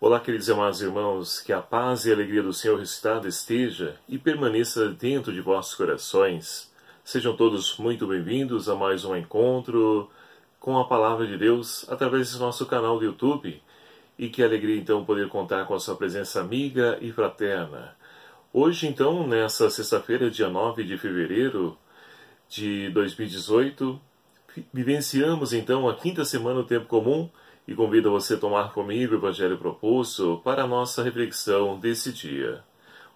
Olá, queridos e amados irmãos, que a paz e a alegria do Senhor ressuscitado esteja e permaneça dentro de vossos corações. Sejam todos muito bem-vindos a mais um encontro com a Palavra de Deus através do nosso canal do YouTube. E que alegria, então, poder contar com a sua presença amiga e fraterna. Hoje, então, nessa sexta-feira, dia 9 de fevereiro de 2018, vivenciamos, então, a quinta semana do Tempo Comum, e convido você a tomar comigo o Evangelho proposto para a nossa reflexão desse dia.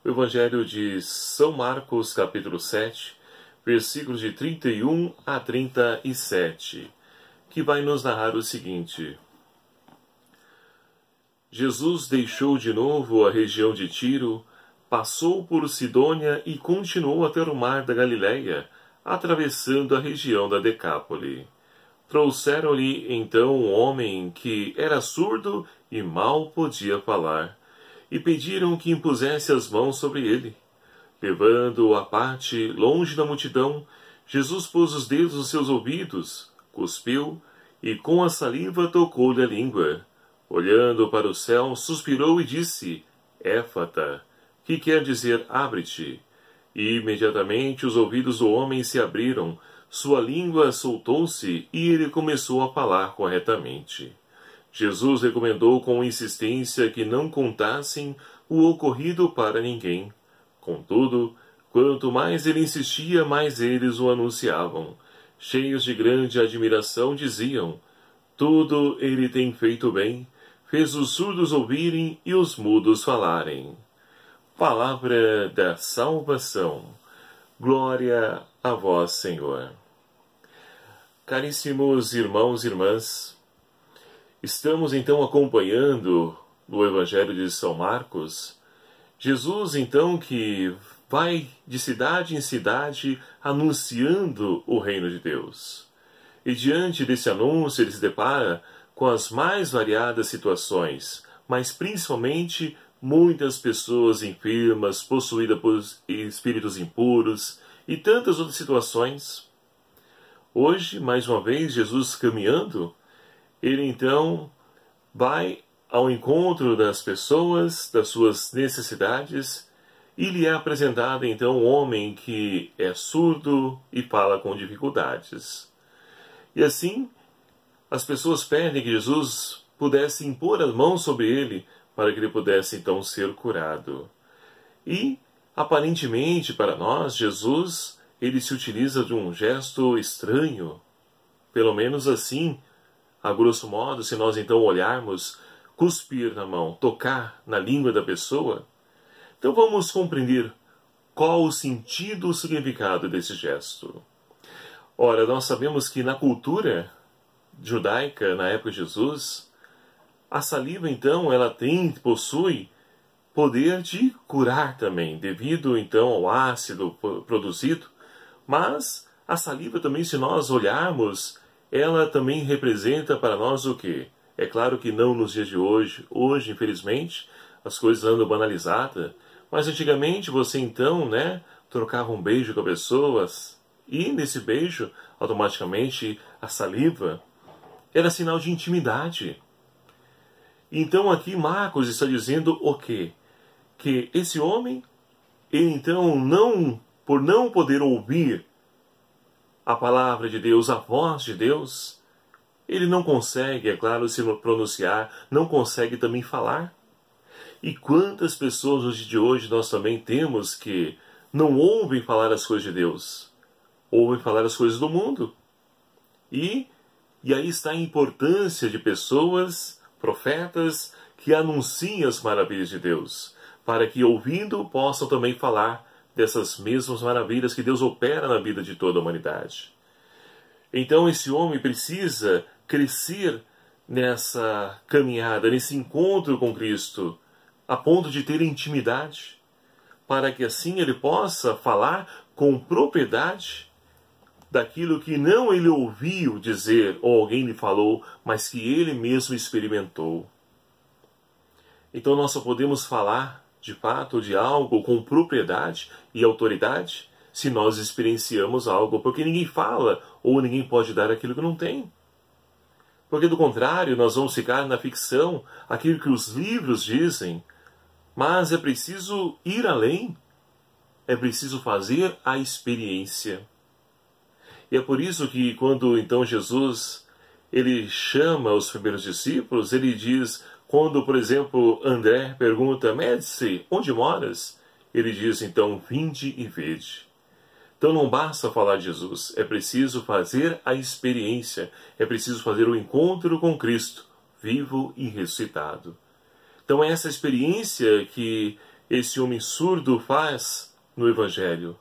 O Evangelho de São Marcos, capítulo 7, versículos de 31 a 37, que vai nos narrar o seguinte: Jesus deixou de novo a região de Tiro, passou por Sidônia e continuou até o mar da Galileia, atravessando a região da Decápole. Trouxeram-lhe então um homem que era surdo e mal podia falar, e pediram que impusesse as mãos sobre ele. Levando-o à parte, longe da multidão, Jesus pôs os dedos nos seus ouvidos, cuspiu, e com a saliva tocou-lhe a língua. Olhando para o céu, suspirou e disse: Éfata, que quer dizer abre-te. E imediatamente os ouvidos do homem se abriram, sua língua soltou-se e ele começou a falar corretamente. Jesus recomendou com insistência que não contassem o ocorrido para ninguém. Contudo, quanto mais ele insistia, mais eles o anunciavam. Cheios de grande admiração, diziam: tudo ele tem feito bem, fez os surdos ouvirem e os mudos falarem. Palavra da salvação. Glória a vós, Senhor. Caríssimos irmãos e irmãs, estamos então acompanhando no Evangelho de São Marcos, Jesus então que vai de cidade em cidade anunciando o reino de Deus. E diante desse anúncio ele se depara com as mais variadas situações, mas principalmente muitas pessoas enfermas, possuídas por espíritos impuros e tantas outras situações. Hoje, mais uma vez, Jesus caminhando, ele então vai ao encontro das pessoas, das suas necessidades, e lhe é apresentado então um homem que é surdo e fala com dificuldades. E assim, as pessoas pedem que Jesus pudesse impor as mãos sobre ele para que ele pudesse então ser curado. E, aparentemente, para nós, Jesus, ele se utiliza de um gesto estranho. Pelo menos assim, a grosso modo, se nós então olharmos, cuspir na mão, tocar na língua da pessoa. Então vamos compreender qual o sentido, o significado desse gesto. Ora, nós sabemos que na cultura judaica, na época de Jesus, a saliva, então, ela possui poder de curar também, devido, então, ao ácido produzido. Mas a saliva também, se nós olharmos, ela também representa para nós o quê? É claro que não nos dias de hoje. Hoje, infelizmente, as coisas andam banalizadas. Mas antigamente você, então, trocava um beijo com as pessoas. E nesse beijo, automaticamente, a saliva era sinal de intimidade. Então aqui Marcos está dizendo o quê? Que esse homem, ele então, por não poder ouvir a palavra de Deus, a voz de Deus, ele não consegue, é claro, se pronunciar, não consegue também falar. E quantas pessoas hoje de hoje nós também temos que não ouvem falar as coisas de Deus, ouvem falar as coisas do mundo. E aí está a importância de pessoas, profetas, que anunciem as maravilhas de Deus, para que, ouvindo, possam também falar dessas mesmas maravilhas que Deus opera na vida de toda a humanidade. Então esse homem precisa crescer nessa caminhada, nesse encontro com Cristo, a ponto de ter intimidade, para que assim ele possa falar com propriedade daquilo que não ele ouviu dizer ou alguém lhe falou, mas que ele mesmo experimentou. Então nós só podemos falar de fato de algo com propriedade e autoridade se nós experienciamos algo, porque ninguém fala ou ninguém pode dar aquilo que não tem. Porque do contrário, nós vamos ficar na ficção, aquilo que os livros dizem, mas é preciso ir além, é preciso fazer a experiência. E é por isso que quando então Jesus ele chama os primeiros discípulos, ele diz, quando, por exemplo, André pergunta, Mestre, onde moras? Ele diz, então, vinde e vede. Então não basta falar de Jesus, é preciso fazer a experiência, é preciso fazer o encontro com Cristo, vivo e ressuscitado. Então é essa experiência que esse homem surdo faz no Evangelho.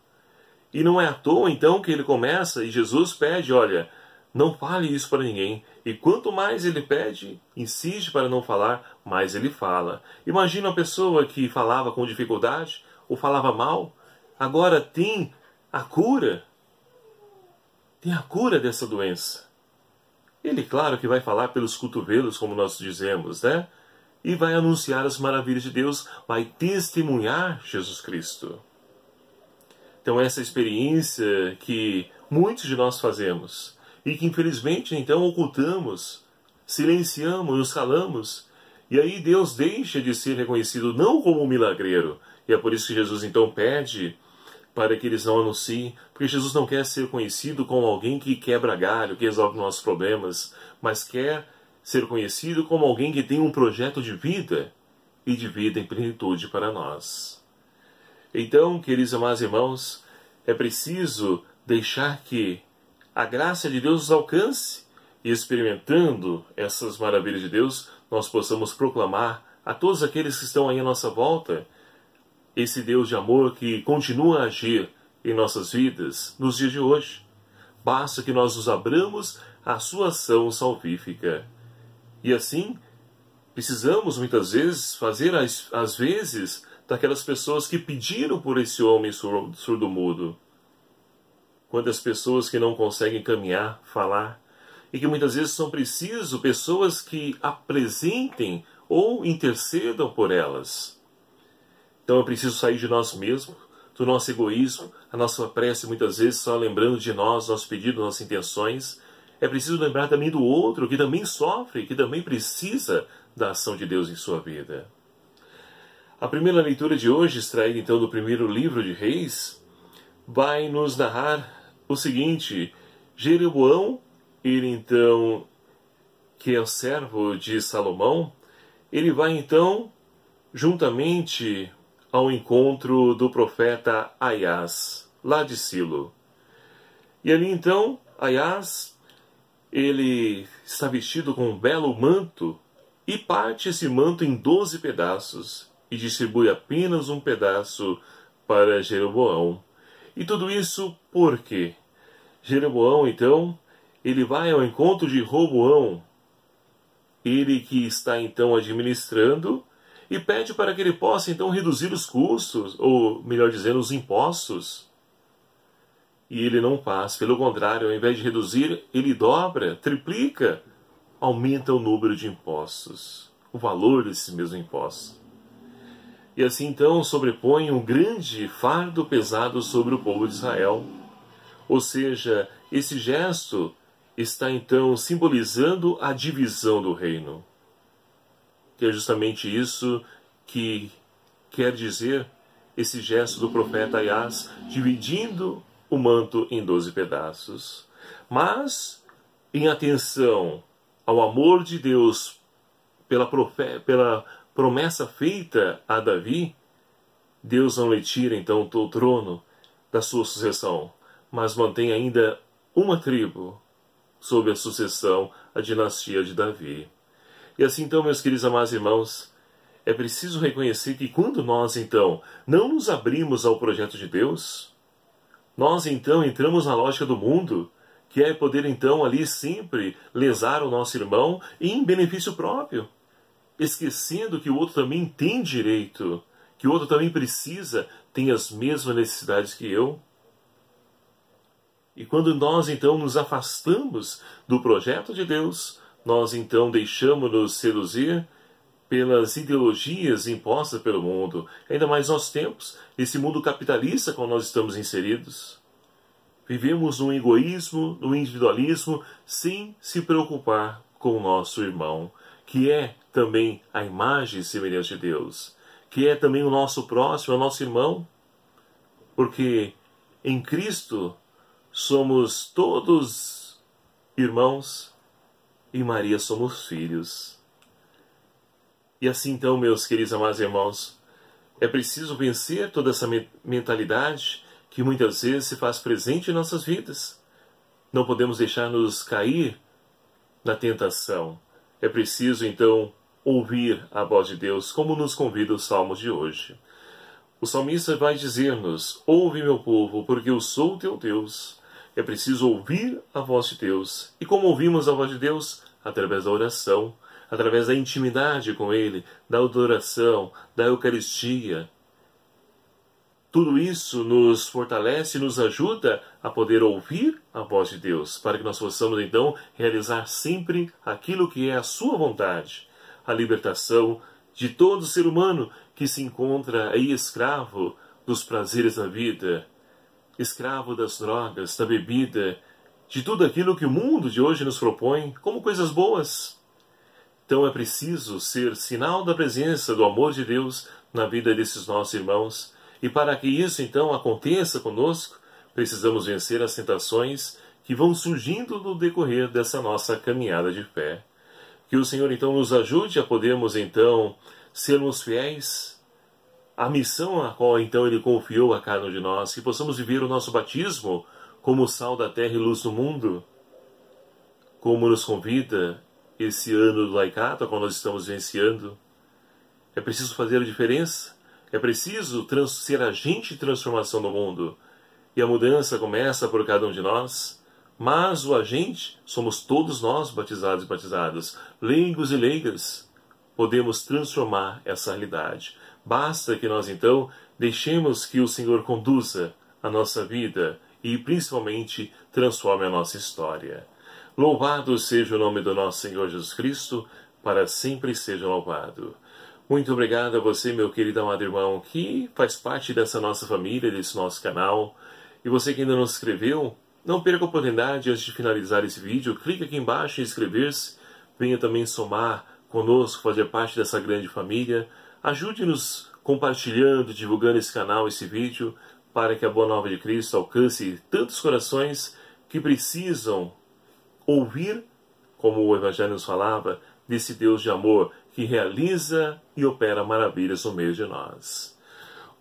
E não é à toa, então, que ele começa e Jesus pede, olha, não fale isso para ninguém. E quanto mais ele pede, insiste para não falar, mais ele fala. Imagina uma pessoa que falava com dificuldade ou falava mal, agora tem a cura. Tem a cura dessa doença. Ele, claro, que vai falar pelos cotovelos, como nós dizemos, né? E vai anunciar as maravilhas de Deus, vai testemunhar Jesus Cristo. Então essa experiência que muitos de nós fazemos e que infelizmente então ocultamos, silenciamos, nos calamos, e aí Deus deixa de ser reconhecido não como um milagreiro. E é por isso que Jesus então pede para que eles não anunciem, porque Jesus não quer ser conhecido como alguém que quebra galho, que resolve nossos problemas, mas quer ser conhecido como alguém que tem um projeto de vida e de vida em plenitude para nós. Então, queridos amados irmãos, é preciso deixar que a graça de Deus nos alcance e, experimentando essas maravilhas de Deus, nós possamos proclamar a todos aqueles que estão aí à nossa volta esse Deus de amor que continua a agir em nossas vidas nos dias de hoje. Basta que nós nos abramos à sua ação salvífica. E assim, precisamos muitas vezes fazer às vezes daquelas pessoas que pediram por esse homem surdo-mudo. Quantas pessoas que não conseguem caminhar, falar, e que muitas vezes são preciso pessoas que apresentem ou intercedam por elas. Então é preciso sair de nós mesmos, do nosso egoísmo, a nossa prece muitas vezes só lembrando de nós, nosso pedido, nossas intenções. É preciso lembrar também do outro, que também sofre, que também precisa da ação de Deus em sua vida. A primeira leitura de hoje, extraída então do primeiro livro de Reis, vai nos narrar o seguinte: Jeroboão, ele então, que é o servo de Salomão, ele vai então, juntamente ao encontro do profeta Aias, lá de Silo. E ali então, Aias, ele está vestido com um belo manto e parte esse manto em 12 pedaços e distribui apenas um pedaço para Jeroboão. E tudo isso por quê? Jeroboão, então, ele vai ao encontro de Roboão, ele que está então administrando, e pede para que ele possa então reduzir os custos, ou melhor dizendo, os impostos. E ele não faz, pelo contrário, ao invés de reduzir, ele dobra, triplica, aumenta o número de impostos, o valor desses mesmos impostos. E assim então sobrepõe um grande fardo pesado sobre o povo de Israel. Ou seja, esse gesto está então simbolizando a divisão do reino. Que é justamente isso que quer dizer esse gesto do profeta Aias, dividindo o manto em 12 pedaços. Mas, em atenção ao amor de Deus pela promessa feita a Davi, Deus não lhe tira então o trono da sua sucessão, mas mantém ainda uma tribo sob a sucessão, a dinastia de Davi. E assim então, meus queridos amados irmãos, é preciso reconhecer que quando nós então não nos abrimos ao projeto de Deus, nós então entramos na lógica do mundo, que é poder então ali sempre lesar o nosso irmão em benefício próprio, esquecendo que o outro também tem direito, que o outro também precisa, tem as mesmas necessidades que eu. E quando nós então nos afastamos do projeto de Deus, nós então deixamos-nos seduzir pelas ideologias impostas pelo mundo, ainda mais nos tempos, esse mundo capitalista com nós estamos inseridos. Vivemos no egoísmo, no individualismo, sem se preocupar com o nosso irmão, que é também a imagem e semelhança de Deus, que é também o nosso próximo, o nosso irmão, porque em Cristo somos todos irmãos e Maria somos filhos. E assim então, meus queridos amados irmãos, é preciso vencer toda essa mentalidade que muitas vezes se faz presente em nossas vidas. Não podemos deixar-nos cair na tentação. É preciso então ouvir a voz de Deus, como nos convida o Salmo de hoje. O salmista vai dizer-nos: ouve, meu povo, porque eu sou o teu Deus. É preciso ouvir a voz de Deus. E como ouvimos a voz de Deus? Através da oração, através da intimidade com Ele, da adoração, da Eucaristia. Tudo isso nos fortalece e nos ajuda a poder ouvir a voz de Deus, para que nós possamos então realizar sempre aquilo que é a sua vontade, a libertação de todo ser humano que se encontra aí escravo dos prazeres da vida, escravo das drogas, da bebida, de tudo aquilo que o mundo de hoje nos propõe como coisas boas. Então é preciso ser sinal da presença do amor de Deus na vida desses nossos irmãos. E para que isso então aconteça conosco, precisamos vencer as tentações que vão surgindo no decorrer dessa nossa caminhada de fé. Que o Senhor então nos ajude a podermos então sermos fiéis à missão a qual então Ele confiou a cada um de nós, que possamos viver o nosso batismo como sal da terra e luz do mundo, como nos convida esse ano do laicato, a qual nós estamos vivenciando. É preciso fazer a diferença. É preciso ser agente de transformação no mundo. E a mudança começa por cada um de nós. Mas o agente somos todos nós, batizados e batizadas, leigos e leigas. Podemos transformar essa realidade. Basta que nós, então, deixemos que o Senhor conduza a nossa vida e, principalmente, transforme a nossa história. Louvado seja o nome do nosso Senhor Jesus Cristo, para sempre seja louvado. Muito obrigado a você, meu querido amado irmão, que faz parte dessa nossa família, desse nosso canal. E você que ainda não se inscreveu, não perca a oportunidade antes de finalizar esse vídeo. Clique aqui embaixo em inscrever-se. Venha também somar conosco, fazer parte dessa grande família. Ajude-nos compartilhando, divulgando esse canal, esse vídeo, para que a Boa Nova de Cristo alcance tantos corações que precisam ouvir, como o Evangelho nos falava, desse Deus de amor que realiza e opera maravilhas no meio de nós.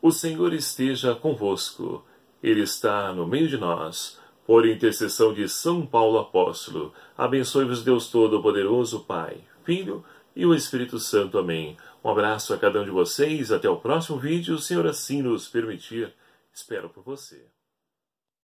O Senhor esteja convosco. Ele está no meio de nós. Por intercessão de São Paulo Apóstolo, abençoe-vos Deus Todo-Poderoso, Pai, Filho e o Espírito Santo. Amém. Um abraço a cada um de vocês. Até o próximo vídeo, se o Senhor assim nos permitir. Espero por você.